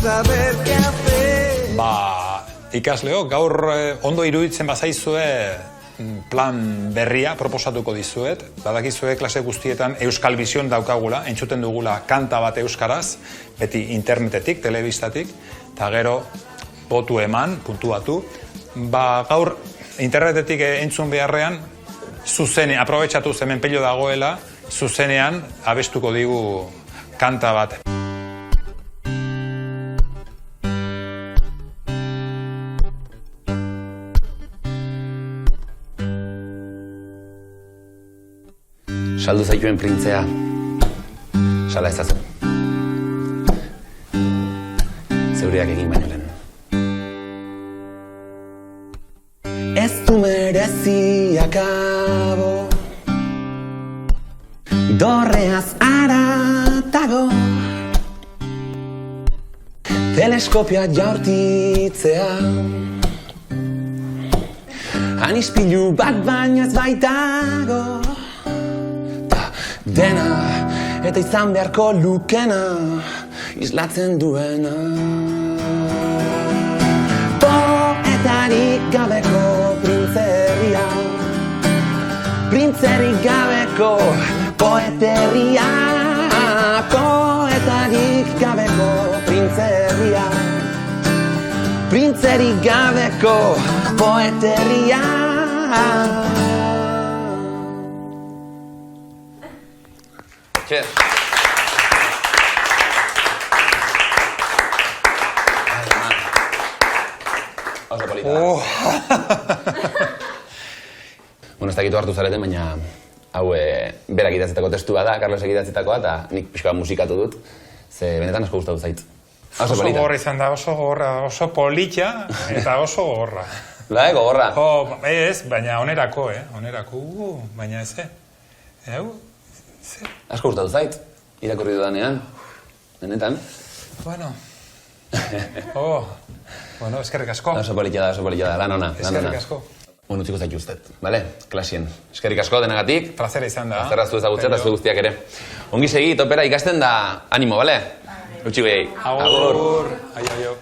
saber qué hacer. Ikasleo, gaur ondo iruditzen bazaizue plan berria proposatuko dizuet. Badakizue klase guztietan Euskal Bizion daukagula, entzuten dugula kanta bat euskaraz, beti internetetik, telebistatik, eta gero botu eman, puntuatu. Gaur internetetik entzun beharrean, zuzenean, aprobetxatu hemen pello dagoela, zuzenean abestuko digu kanta bat. Saldu zaituen printzea, sala ezazu. Zeureak egin baino lehen. Ez du merezi akabo, dorreaz aratago, teleskopia jaurtitzea, anispilu bat baino ez baitago. Dena, eta izan beharko lukena, islatzen duena. Poetarik gabeko printzerria, printzerik gabeko poeterria. Poetarik gabeko printzerria, printzerik gabeko poeterria. Cheers. Oso polita da. Bueno, ez dakitu hartu zareten, baina hau berak idatzitako testua da, Carlos idatzitakoa, eta nik pixka musikatu dut, ze benetan asko gustatu zait. Oso gogorra izan da, oso gogorra, oso polita eta oso gogorra. Bai, gogorra? Ez, baina onerako, baina ez, Asko gustatu zait, irakurri dudanean, benetan. Bueno, eskerrik asko. Oso polita da, lan ona. Eskerrik asko. Bueno, utziko zaitu ustet, bale? Klasien. Eskerrik asko denagatik. Plazera izan da. Plazera zu ezagutzea eta zu guztiak ere. Ongi segi, topera ikasten da animo, bale? Utsi behi. Agur. Aio.